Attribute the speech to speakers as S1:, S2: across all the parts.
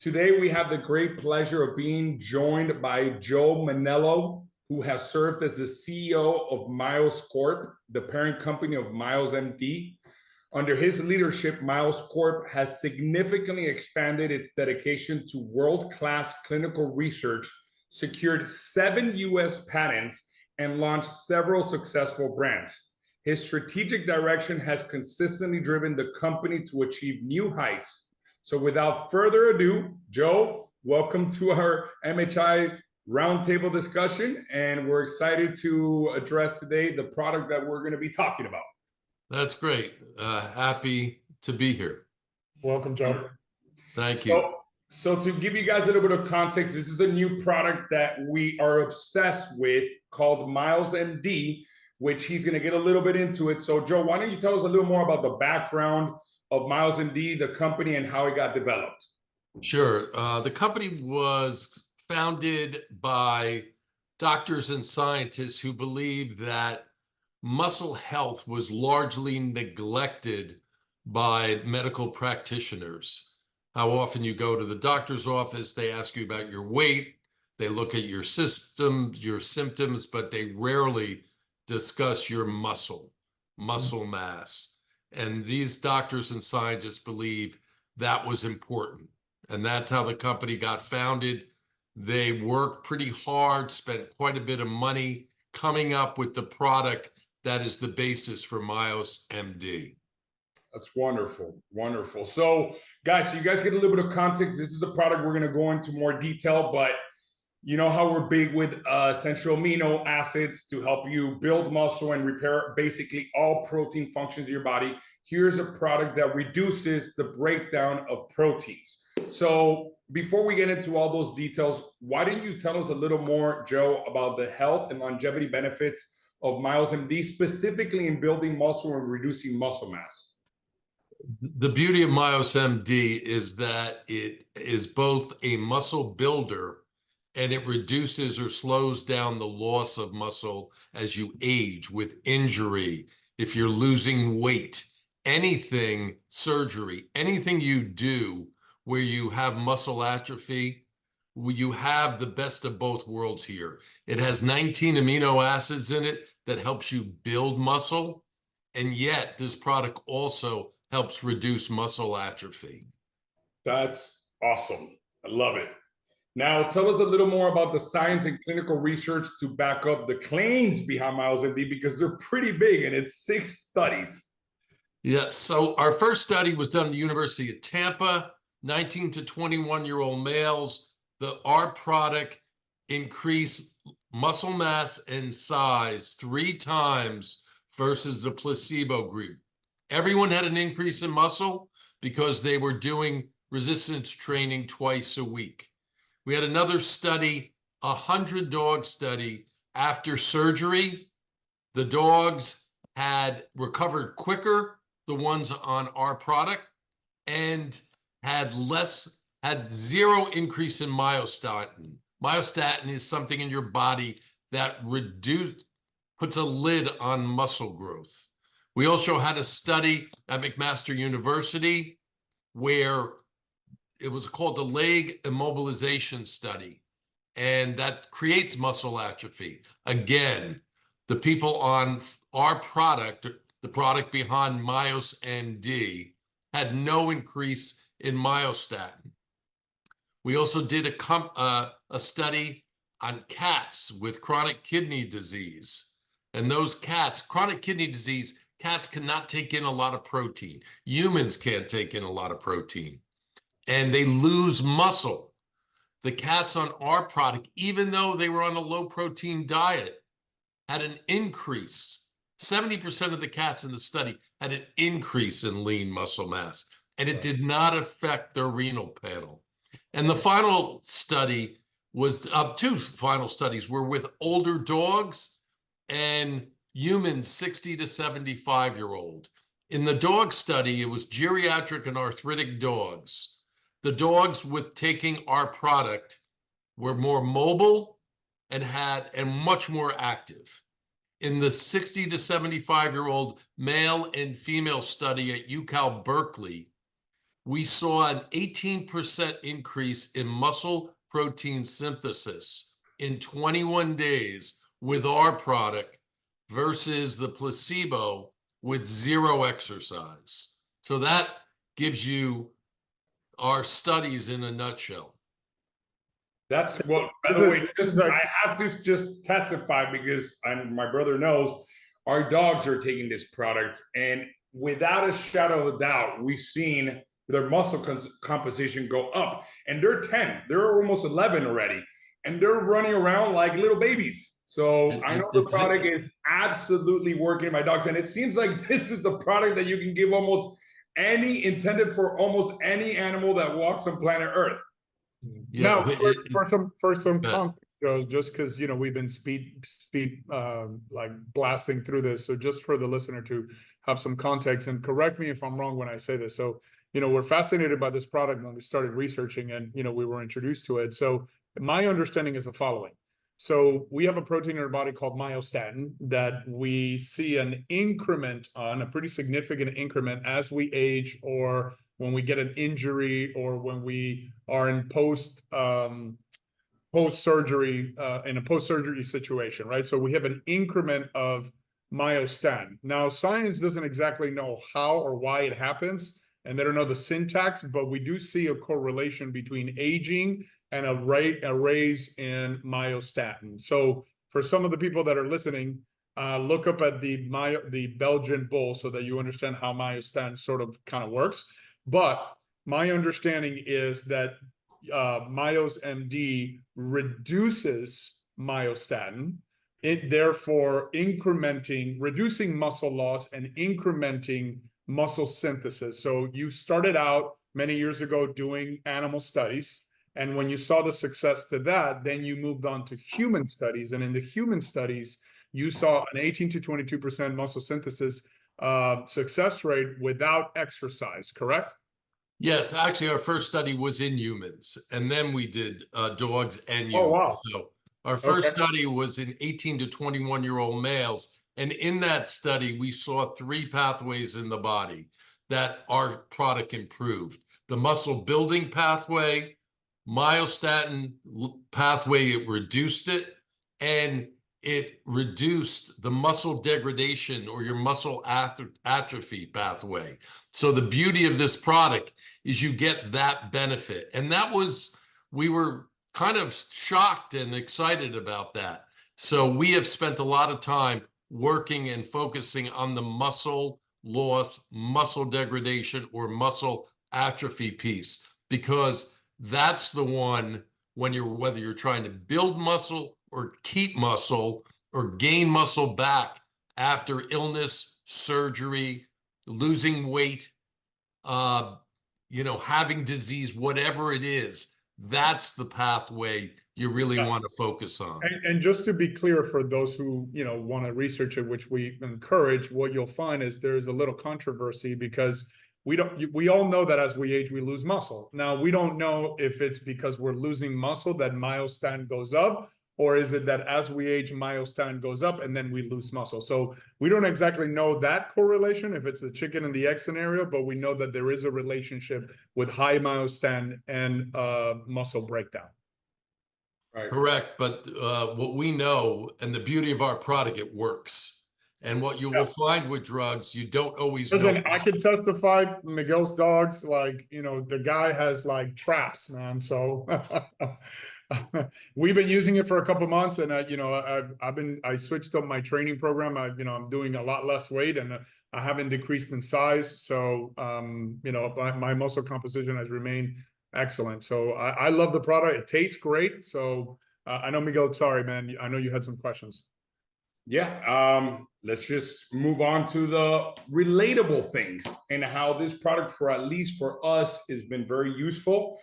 S1: Today, we have the great pleasure of being joined by Joe Mannello, who has served as the CEO of MYOS Corp, the parent company of MYOS MD. Under his leadership, MYOS Corp has significantly expanded its dedication to world-class clinical research, secured 7 U.S. patents, and launched several successful brands. His strategic direction has consistently driven the company to achieve new heights. So without further ado, Joe, welcome to our MHI Roundtable discussion, and we're excited to address today the product that we're going to be talking about.
S2: That's great. Happy to be here.
S3: Welcome, Joe.
S2: Thank you.
S1: So to give you guys a little bit of context, this is a new product that we are obsessed with called MYOS MD, which he's going to get a little bit into it. So Joe, why don't you tell us a little more about the background of MYOS MD, the company, and how it got developed?
S2: Sure. The company was founded by doctors and scientists who believed that muscle health was largely neglected by medical practitioners. How often you go to the doctor's office, they ask you about your weight, they look at your systems, your symptoms, but they rarely discuss your muscle mass. And these doctors and scientists believe that was important. And that's how the company got founded. They worked pretty hard, spent quite a bit of money coming up with the product that is the basis for MYOS MD.
S1: That's wonderful. Wonderful. So guys, so you guys get a little bit of context. This is a product we're going to go into more detail, but you know how we're big with essential amino acids to help you build muscle and repair basically all protein functions of your body. Here's a product that reduces the breakdown of proteins. So before we get into all those details, why didn't you tell us a little more, Joe, about the health and longevity benefits of MYOS MD, specifically in building muscle and reducing muscle mass?
S2: The beauty of MYOS MD is that it is both a muscle builder and it reduces or slows down the loss of muscle as you age with injury. If you're losing weight, anything, surgery, anything you do where you have muscle atrophy, you have the best of both worlds here. It has 19 amino acids in it that helps you build muscle, and yet this product also helps reduce muscle atrophy. That's
S1: awesome. I love it. Now, tell us a little more about the science and clinical research to back up the claims behind MYOS MD, because they're pretty big and it's 6 studies.
S2: Yes, so our first study was done at the University of Tampa, 19 to 21-year-old males. Our product increased muscle mass and size 3 times versus the placebo group. Everyone had an increase in muscle because they were doing resistance training twice a week. We had another study, a 100-dog study. After surgery, the dogs had recovered quicker, the ones on our product, and had 0 increase in myostatin. Myostatin is something in your body that puts a lid on muscle growth. We also had a study at McMaster University where it was called the leg immobilization study, and that creates muscle atrophy. Again, the people on our product, the product behind MYOS MD, had no increase in myostatin. We also did a study on cats with chronic kidney disease. And those cats, chronic kidney disease, cats cannot take in a lot of protein. Humans can't take in a lot of protein. And they lose muscle. The cats on our product, even though they were on a low protein diet, had an increase. 70% of the cats in the study had an increase in lean muscle mass, and it did not affect their renal panel. And the final study was, 2 final studies were with older dogs and humans 60 to 75-year-old. In the dog study, it was geriatric and arthritic dogs. The dogs with taking our product were more mobile and much more active. In the 60 to 75-year-old male and female study at UCal Berkeley, we saw an 18% increase in muscle protein synthesis in 21 days with our product versus the placebo with 0 exercise. So that gives you our studies in a nutshell.
S1: That's what, by the way, I have to just testify because my brother knows our dogs are taking this product, and without a shadow of a doubt, we've seen their muscle composition go up, and they're 10, they're almost 11 already, and they're running around like little babies. So I know the product is absolutely working in my dogs, and it seems like this is the product that you can give almost any, intended for almost any animal that walks on planet Earth.
S3: Yeah, now, for some context, Joe, just because we've been like blasting through this, so just for the listener to have some context, and correct me if I'm wrong when I say this. So we're fascinated by this product when we started researching, and we were introduced to it. So my understanding is the following. So we have a protein in our body called myostatin that we see an increment on, a pretty significant increment as we age, or when we get an injury, or when we are in post-surgery, in a post-surgery situation, right? So we have an increment of myostatin. Now, science doesn't exactly know how or why it happens, and they don't know the syntax, but we do see a correlation between aging and a raise in myostatin. So for some of the people that are listening, look up at the Belgian bull so that you understand how myostatin sort of kind of works. But my understanding is that MYOS MD reduces myostatin, it therefore reducing muscle loss and incrementing muscle synthesis. So you started out many years ago doing animal studies, and when you saw the success to that, then you moved on to human studies, and in the human studies, you saw an 18 to 22% muscle synthesis success rate without exercise, correct?
S2: Yes, actually, our first study was in humans, and then we did dogs and humans.
S3: Oh, wow.
S2: So our first study was in 18 to 21-year-old males, and in that study, we saw 3 pathways in the body that our product improved. The muscle building pathway, myostatin pathway, it reduced it, and it reduced the muscle degradation or your muscle atrophy pathway. So the beauty of this product is you get that benefit. And we were kind of shocked and excited about that. So we have spent a lot of time working and focusing on the muscle loss, muscle degradation, or muscle atrophy piece, because that's the one whether you're trying to build muscle or keep muscle or gain muscle back after illness, surgery, losing weight, having disease, whatever it is, that's the pathway you really want to focus on.
S3: And just to be clear, for those who want to research it, which we encourage, what you'll find is there's a little controversy, because we all know that as we age, we lose muscle. Now, we don't know if it's because we're losing muscle that myostatin goes up, or is it that as we age, myostatin goes up and then we lose muscle? So we don't exactly know that correlation, if it's the chicken and the egg scenario, but we know that there is a relationship with high myostatin and muscle breakdown.
S2: Right. Correct. But what we know, and the beauty of our product, it works. And what you will find with drugs, you don't always know.
S3: I can testify, Miguel's dogs, the guy has traps, man. So we've been using it for a couple months, and I switched up my training program. I'm doing a lot less weight, and I haven't decreased in size. So my muscle composition has remained excellent. So I love the product. It tastes great. So I know, Miguel, sorry, man, I know you had some questions.
S1: Yeah, let's just move on to the relatable things and how this product, at least for us, has been very useful.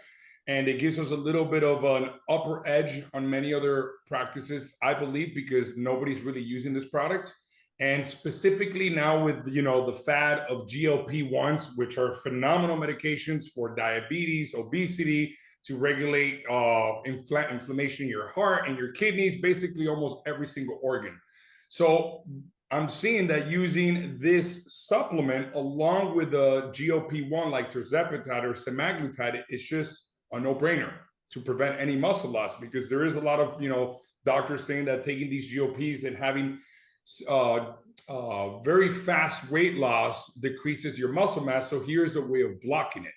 S1: And it gives us a little bit of an upper edge on many other practices, I believe, because nobody's really using this product. And specifically now with, the fad of GLP-1s, which are phenomenal medications for diabetes, obesity, to regulate inflammation in your heart and your kidneys, basically almost every single organ. So I'm seeing that using this supplement along with the GLP-1 like tirzepatide or semaglutide, it's just a no-brainer to prevent any muscle loss, because there is a lot of, doctors saying that taking these GLPs and having very fast weight loss decreases your muscle mass. So here's a way of blocking it.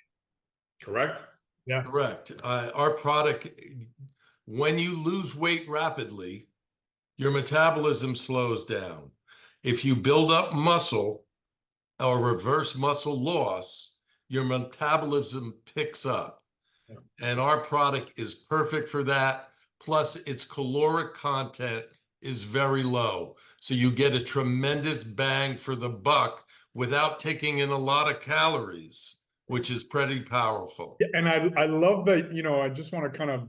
S1: Correct?
S3: Yeah.
S2: Correct. Our product, when you lose weight rapidly, your metabolism slows down. If you build up muscle or reverse muscle loss, your metabolism picks up.
S3: Yeah.
S2: And our product is perfect for that. Plus, its caloric content is very low. So you get a tremendous bang for the buck without taking in a lot of calories, which is pretty powerful.
S3: Yeah, and I love that, I just want to kind of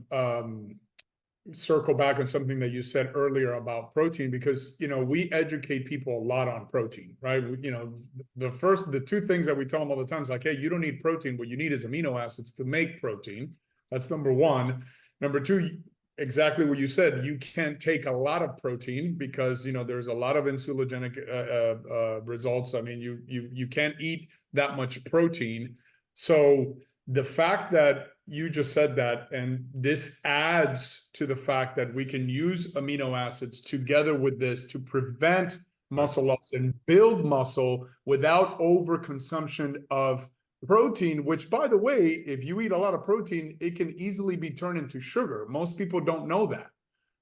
S3: circle back on something that you said earlier about protein, because we educate people a lot on protein, right? The two things that we tell them all the time is like, hey, you don't need protein. What you need is amino acids to make protein. That's number one. Number two, exactly what you said, you can't take a lot of protein because there's a lot of insulinogenic results. I mean, you can't eat that much protein. So the fact that you just said that, and this adds to the fact that we can use amino acids together with this to prevent muscle loss and build muscle without overconsumption of protein, which, by the way, if you eat a lot of protein, it can easily be turned into sugar. Most people don't know that,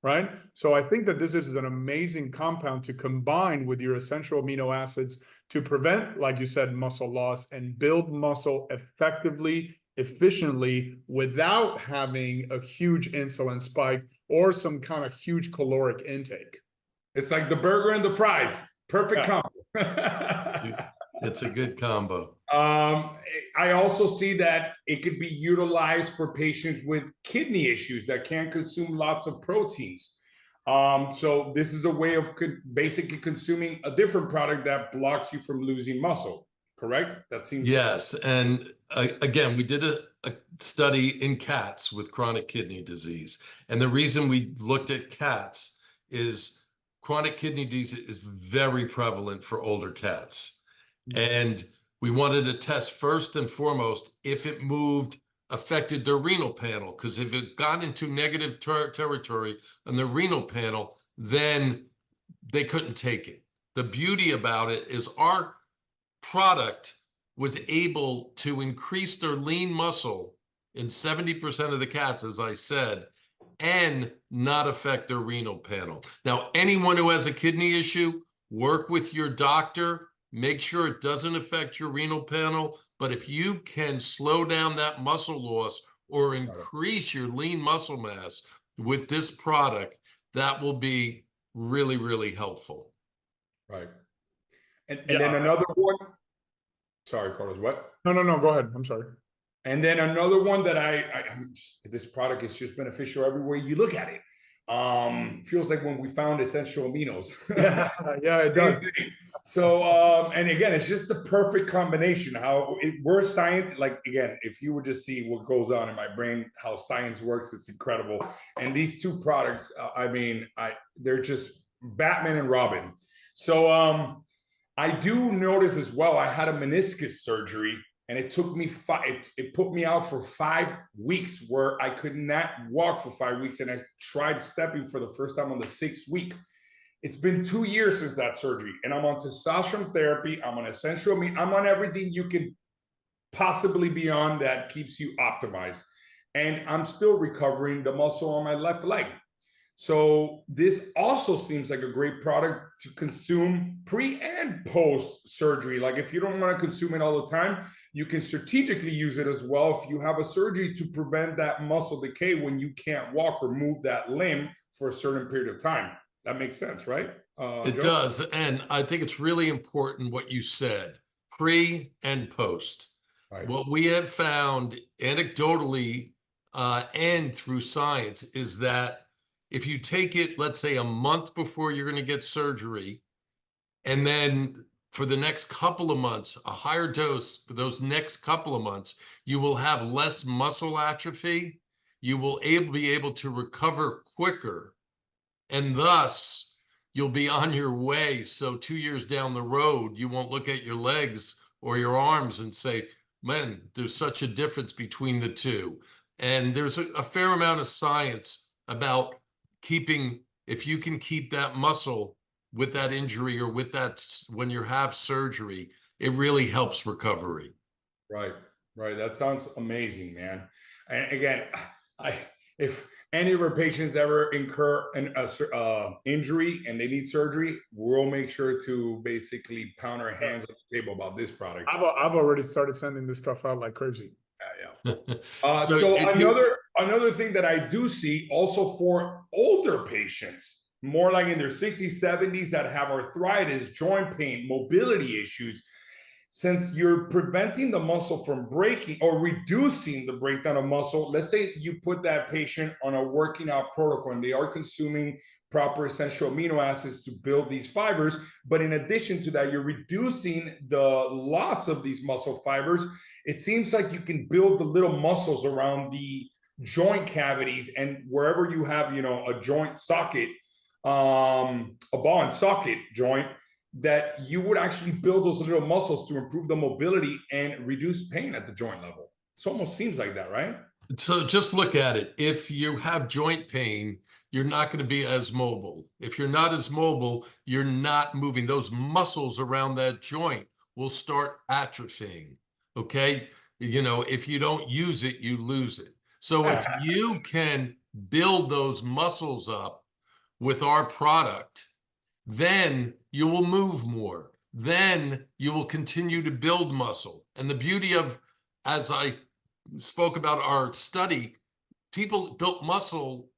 S3: right? So I think that this is an amazing compound to combine with your essential amino acids to prevent, like you said, muscle loss and build muscle effectively, efficiently, without having a huge insulin spike or some kind of huge caloric intake.
S1: It's like the burger and the fries. Perfect combo.
S2: It's a good combo.
S1: I also see that it could be utilized for patients with kidney issues that can't consume lots of proteins. So this is a way of basically consuming a different product that blocks you from losing muscle. Correct? That seems.
S2: Yes, and again, we did a study in cats with chronic kidney disease, and the reason we looked at cats is chronic kidney disease is very prevalent for older cats, and we wanted to test first and foremost if it affected their renal panel, because if it got into negative territory on the renal panel, then they couldn't take it. The beauty about it is our product was able to increase their lean muscle in 70% of the cats, as I said, and not affect their renal panel. Now, anyone who has a kidney issue, work with your doctor, make sure it doesn't affect your renal panel. But if you can slow down that muscle loss or increase your lean muscle mass with this product, that will be really, really helpful.
S1: Right. And then another one. Sorry, Carlos, what?
S3: No, go ahead. I'm sorry.
S1: And then another one that this product is just beneficial everywhere you look at it. Feels like when we found essential aminos.
S3: Yeah, it does.
S1: So, and again, it's just the perfect combination. We're science, like, again, if you would just see what goes on in my brain, how science works, it's incredible. And these two products, they're just Batman and Robin. So, I do notice as well, I had a meniscus surgery, and it took me it put me out for 5 weeks where I could not walk for 5 weeks. And I tried stepping for the first time on the 6th week. It's been 2 years since that surgery, and I'm on testosterone therapy. I'm on essential amino. I'm on everything you can possibly be on that keeps you optimized. And I'm still recovering the muscle on my left leg. So this also seems like a great product to consume pre and post surgery. Like if you don't want to consume it all the time, you can strategically use it as well if you have a surgery to prevent that muscle decay when you can't walk or move that limb for a certain period of time. That makes sense, right?
S2: It
S1: Joe?
S2: does. And I think it's really important what you said, pre and post.
S1: Right.
S2: What we have found anecdotally and through science is that if you take it, let's say a month before you're going to get surgery, and then for the next couple of months, a higher dose for those next couple of months, you will have less muscle atrophy. You will be able to recover quicker. And thus, you'll be on your way. So 2 years down the road, you won't look at your legs or your arms and say, man, there's such a difference between the two. And there's a fair amount of science about keeping, if you can keep that muscle with that injury or with that, when you have surgery, it really helps recovery.
S1: Right, right. That sounds amazing, man. And again, if any of our patients ever incur an injury and they need surgery, we'll make sure to basically pound our hands on the table about this product.
S3: I've already started sending this stuff out like crazy.
S1: Yeah. So another thing that I do see also for older patients, more like in their 60s, 70s, that have arthritis, joint pain, mobility issues, since you're preventing the muscle from breaking or reducing the breakdown of muscle, let's say you put that patient on a working out protocol and they are consuming proper essential amino acids to build these fibers. But in addition to that, you're reducing the loss of these muscle fibers. It seems like you can build the little muscles around the joint cavities, and wherever you have, a joint socket, a ball and socket joint, that you would actually build those little muscles to improve the mobility and reduce pain at the joint level. It almost seems like that, right?
S2: So just look at it. If you have joint pain, you're not going to be as mobile. If you're not as mobile, you're not moving. Those muscles around that joint will start atrophying. Okay. If you don't use it, you lose it. So if you can build those muscles up with our product, then you will move more. Then you will continue to build muscle. And the beauty of, as I spoke about our study, people built muscle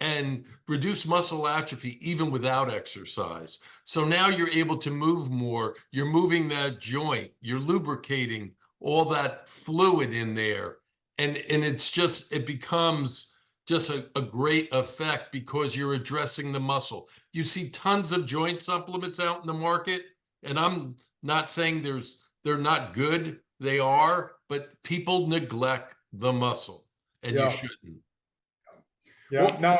S2: and reduced muscle atrophy even without exercise. So now you're able to move more. You're moving that joint. You're lubricating all that fluid in there. And it becomes just a great effect because you're addressing the muscle. You see tons of joint supplements out in the market, and I'm not saying they're not good. They are, but people neglect the muscle, and you shouldn't.
S3: Yeah. Well, now,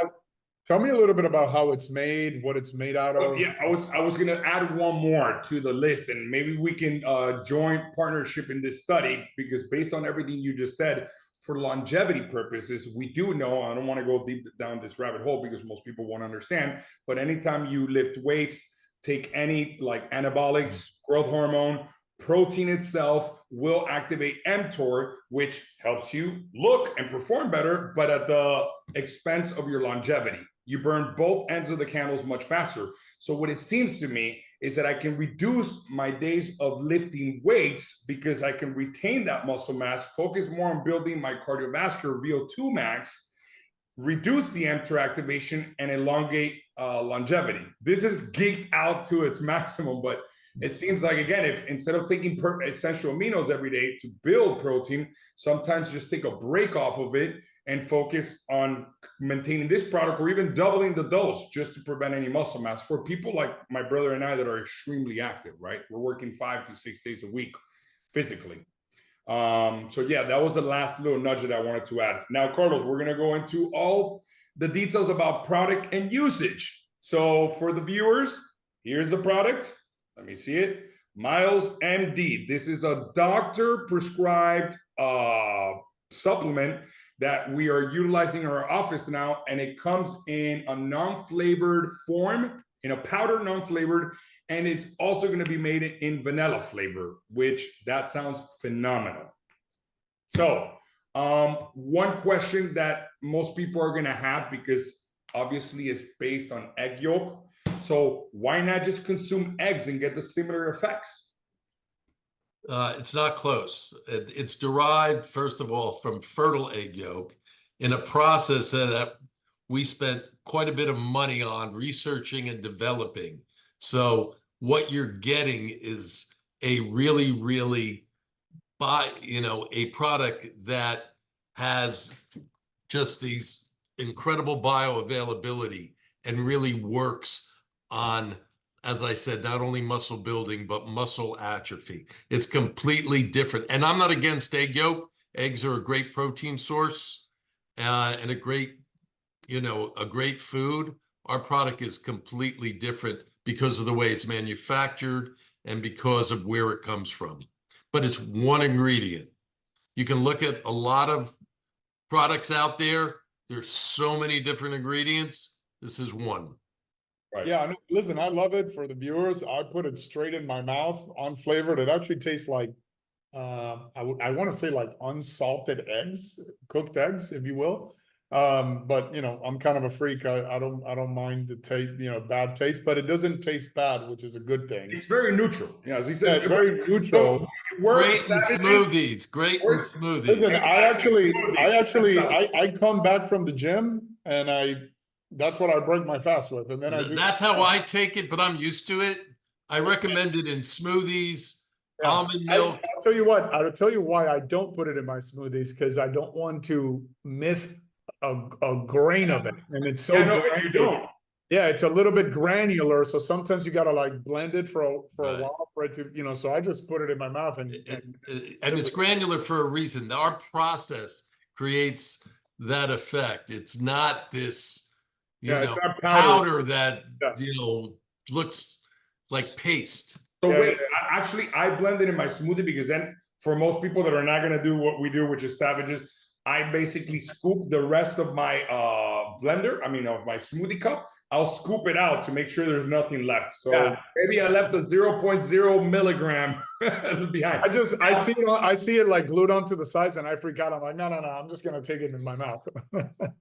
S3: tell me a little bit about how it's made, what it's made out of.
S1: Yeah, I was gonna add one more to the list, and maybe we can join partnership in this study, because based on everything you just said, for longevity purposes, we do know, I don't want to go deep down this rabbit hole because most people won't understand, but anytime you lift weights, take any like anabolics, growth hormone, protein itself will activate mTOR, which helps you look and perform better, but at the expense of your longevity. You burn both ends of the candles much faster. So what it seems to me is that I can reduce my days of lifting weights because I can retain that muscle mass, focus more on building my cardiovascular VO2 max, reduce the mTOR activation, and elongate longevity. This is geeked out to its maximum, but it seems like, again, if instead of taking essential aminos every day to build protein, sometimes just take a break off of it and focus on maintaining this product, or even doubling the dose just to prevent any muscle mass. For people like my brother and I that are extremely active, right? We're working 5 to 6 days a week physically. So yeah, that was the last little nudge that I wanted to add. Now, Carlos, we're gonna go into all the details about product and usage. So for the viewers, here's the product. Let me see it. MYOS MD. This is a doctor prescribed supplement that we are utilizing in our office now, and it comes in a non-flavored form, in a powder non-flavored, and it's also going to be made in vanilla flavor, which that sounds phenomenal. So one question that most people are going to have, because obviously it's based on egg yolk, so why not just consume eggs and get the similar effects?
S2: It's not close. It's derived, first of all, from fertile egg yolk in a process that we spent quite a bit of money on researching and developing. So what you're getting is a really, really a product that has just these incredible bioavailability and really works on, as I said, not only muscle building, but muscle atrophy. It's completely different. And I'm not against egg yolk. Eggs are a great protein source and a great food, Our product is completely different because of the way it's manufactured and because of where it comes from. But it's one ingredient. You can look at a lot of products out there. There's so many different ingredients. This is one.
S1: Right.
S3: Yeah, listen, I love it. For the viewers, I put it straight in my mouth, unflavored. It actually tastes like, I want to say like unsalted eggs, cooked eggs, if you will. But you know, I'm kind of a freak. I don't mind the taste, you know, bad taste, but it doesn't taste bad, which is a good thing.
S1: It's very neutral. Yeah, as he
S3: Yeah,
S1: said,
S3: it's very neutral.
S1: it works.
S2: Great in smoothies. Great in smoothies.
S3: Listen, I come back from the gym and that's what I break my fast with, and then I do.
S2: That's how I take it, but I'm used to it. I recommend it in smoothies, almond milk.
S3: I'll tell you what, I'll tell you why I don't put it in my smoothies, because I don't want to miss a grain of it. And it's so
S1: you don't.
S3: Yeah, it's a little bit granular, so sometimes you gotta like blend it for a
S2: Right.
S3: while for it to, you know, so I just put it in my mouth and
S2: it's granular for a reason. Our process creates that effect. It's not this, you
S3: Yeah,
S2: know,
S3: it's not
S2: powder that,
S3: Yeah.
S2: you know, looks like paste.
S1: So
S3: Yeah,
S1: wait, actually, I blend it in my smoothie because then for most people that are not gonna do what we do, which is savages, I basically scoop the rest of my blender, I mean, of my smoothie cup. I'll scoop it out to make sure there's nothing left. So
S3: Yeah.
S1: maybe I left a 0.0 milligram behind.
S3: I see it like glued onto the sides and I freak out. I'm like, no, I'm just gonna take it in my mouth.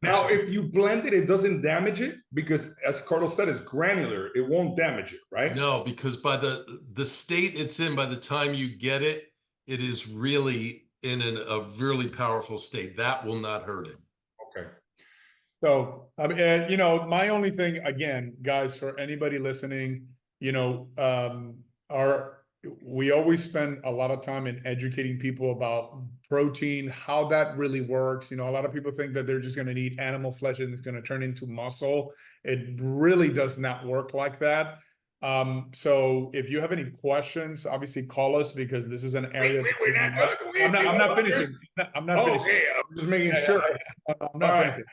S1: Now, if you blend it, it doesn't damage it because, as Carlos said, it's granular. It won't damage it, right?
S2: No, because by the state it's in, by the time you get it, it is really in a really powerful state. That will not hurt it.
S1: Okay.
S3: So, I mean, and, you know, my only thing, again, guys, for anybody listening, you know, we always spend a lot of time in educating people about protein, how that really works. You know, a lot of people think that they're just going to eat animal flesh and it's going to turn into muscle. It really does not work like that. So if you have any questions, obviously call us, because this is an area. I'm not finishing. I'm not finishing.
S1: Okay, I'm just making sure.
S3: I'm not finishing.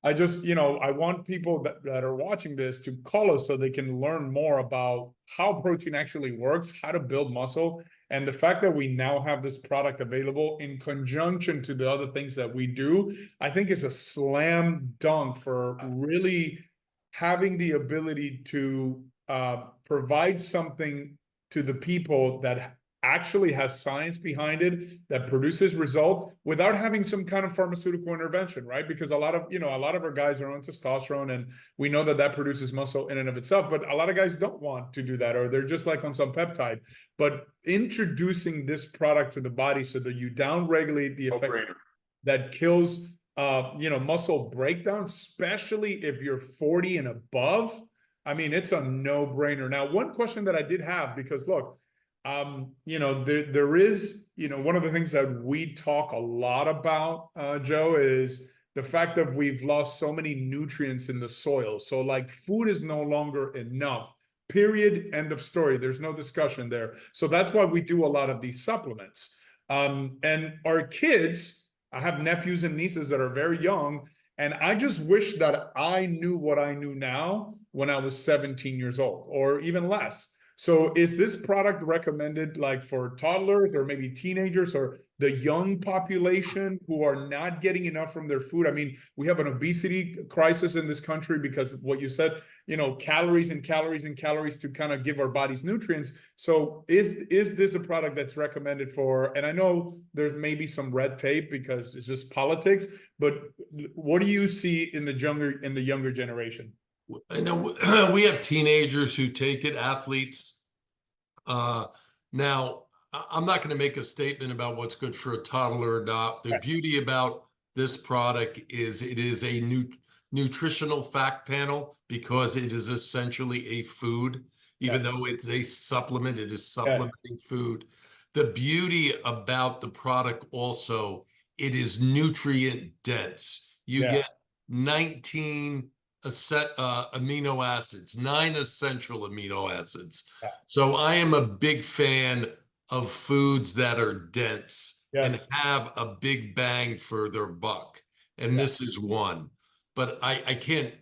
S3: I just, you know, I want people that are watching this to call us so they can learn more about how protein actually works, how to build muscle. And the fact that we now have this product available in conjunction to the other things that we do, I think is a slam dunk for really having the ability to provide something to the people that actually has science behind it, that produces result without having some kind of pharmaceutical intervention, right? Because a lot of our guys are on testosterone, and we know that produces muscle in and of itself, but a lot of guys don't want to do that, or they're just like on some peptide. But introducing this product to the body so that you down-regulate the effects that kills muscle breakdown, especially if you're 40 and above, I mean, it's a no-brainer. Now, one question that I did have, because look, there is, one of the things that we talk a lot about, Joe, is the fact that we've lost so many nutrients in the soil. So like food is no longer enough, period, end of story. There's no discussion there. So that's why we do a lot of these supplements. And our kids, I have nephews and nieces that are very young, and I just wish that I knew what I knew now when I was 17 years old, or even less. So is this product recommended like for toddlers or maybe teenagers or the young population who are not getting enough from their food? I mean, we have an obesity crisis in this country because of what you said, calories and calories and calories to kind of give our bodies nutrients. So is this a product that's recommended for, and I know there's maybe some red tape because it's just politics, but what do you see in the younger generation?
S2: I know we have teenagers who take it, athletes. Now, I'm not going to make a statement about what's good for a toddler or not. The beauty about this product is it is a nutritional fact panel, because it is essentially a food. Even though it's a supplement, it is supplementing food. The beauty about the product also, it is nutrient dense. You get 19 amino acids, 9 essential amino acids. So I am a big fan of foods that are dense and have a big bang for their buck. And this is one. But I can't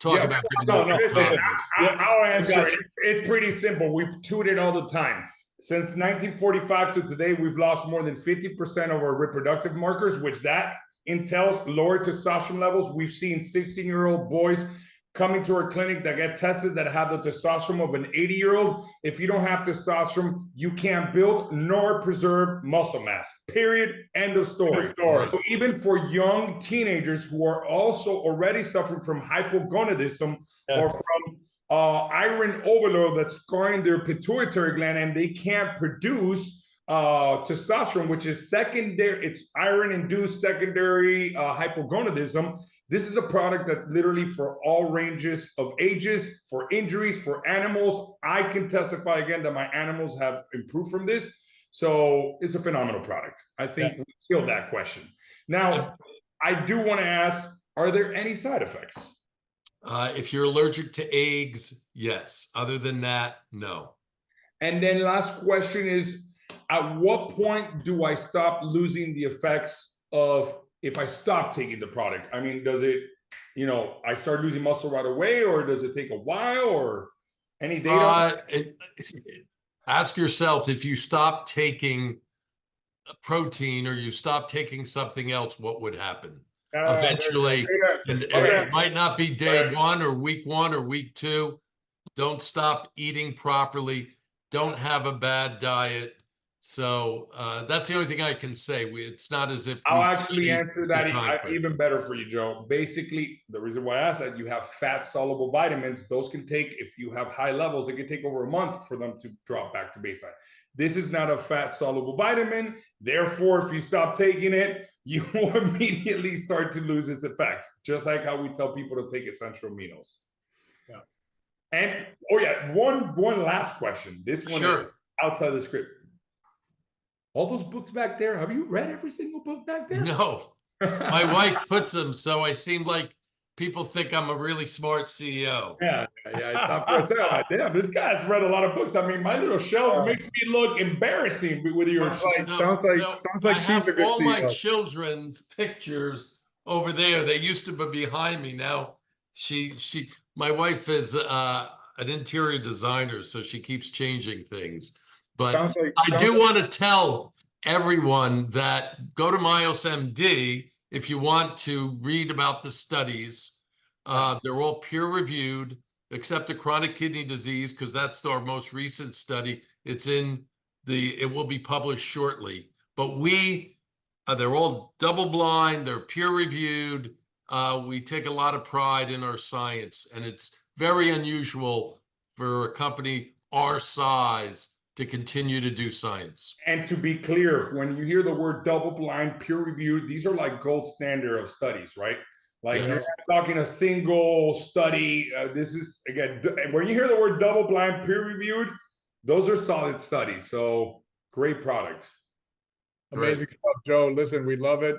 S2: talk
S1: Yeah,
S2: about giving
S3: no,
S2: you
S3: listen,
S2: time.
S1: I'll answer
S3: got
S1: it. It's pretty simple. We've tweeted all the time. Since 1945 to today, we've lost more than 50% of our reproductive markers, which that entails lower testosterone levels. We've seen 16-year-old boys coming to our clinic that get tested that have the testosterone of an 80-year-old. If you don't have testosterone, you can't build nor preserve muscle mass. Period. End of story. So even for young teenagers who are also already suffering from hypogonadism or from iron overload that's scarring their pituitary gland, and they can't produce testosterone, which is secondary, it's iron-induced secondary hypogonadism. This is a product that's literally for all ranges of ages, for injuries, for animals. I can testify again that my animals have improved from this. So it's a phenomenal product. I think we killed that question. Now, I do want to ask, are there any side effects?
S2: If you're allergic to eggs, yes. Other than that, no.
S1: And then last question is, at what point do I stop losing the effects of if I stop taking the product? I mean, does it, I start losing muscle right away, or does it take a while, or any data?
S2: Ask yourself, if you stop taking protein or you stop taking something else, what would happen? Eventually, and it might not be day 1 or week 1 or week 2. Don't stop eating properly. Don't have a bad diet. So that's the only thing I can say. It's not as if
S1: I'll actually answer that even better for you, Joe. Basically, the reason why I asked that, you have fat soluble vitamins. Those can take, if you have high levels, it can take over a month for them to drop back to baseline. This is not a fat soluble vitamin. Therefore, if you stop taking it, you will immediately start to lose its effects, just like how we tell people to take essential aminos. Yeah. And one last question. This one is outside the script. All those books back there, have you read every single book back there?
S2: No. My wife puts them, so I seem like people think I'm a really smart CEO.
S1: Yeah. I thought for a second, damn, this guy's read a lot of books. I mean, my little shelf makes me look embarrassing with your.
S3: Sounds like
S2: I have all my children's pictures over there. They used to be behind me. Now my wife is an interior designer, so she keeps changing things. But I do want to tell everyone that go to MYOS MD if you want to read about the studies. They're all peer-reviewed, except the chronic kidney disease, because that's our most recent study. It will be published shortly. But they're all double-blind. They're peer-reviewed. We take a lot of pride in our science, and it's very unusual for a company our size to continue to do science.
S1: And to be clear, when you hear the word double-blind, peer-reviewed, these are like gold standard of studies, right? Like you're not talking a single study. This is, again, when you hear the word double-blind, peer-reviewed, those are solid studies. So great product.
S3: Amazing stuff, Joe. Listen, we love it.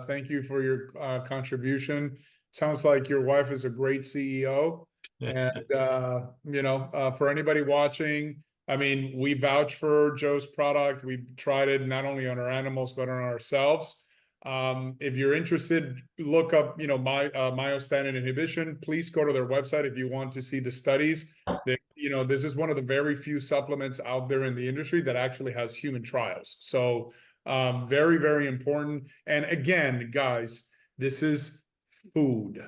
S3: Thank you for your contribution. Sounds like your wife is a great CEO. And, for anybody watching, I mean, we vouch for Joe's product. We've tried it not only on our animals, but on ourselves. If you're interested, look up, myostatin inhibition. Please go to their website if you want to see the studies. This is one of the very few supplements out there in the industry that actually has human trials. So very, very important. And again, guys, this is food.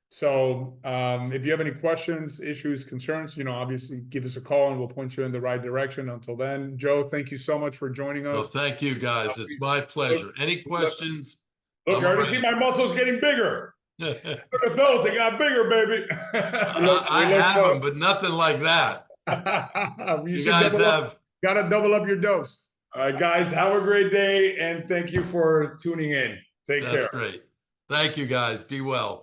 S3: So if you have any questions, issues, concerns, obviously give us a call and we'll point you in the right direction. Until then, Joe, thank you so much for joining us.
S2: Well, thank you, guys. It's my pleasure. Any questions?
S1: Look, I already see my muscles getting bigger. Look at those. They got bigger, baby.
S2: I have them, but nothing like that.
S3: You guys got to double up your dose.
S1: All right, guys, have a great day. And thank you for tuning in. Take care.
S2: That's great. Thank you, guys. Be well.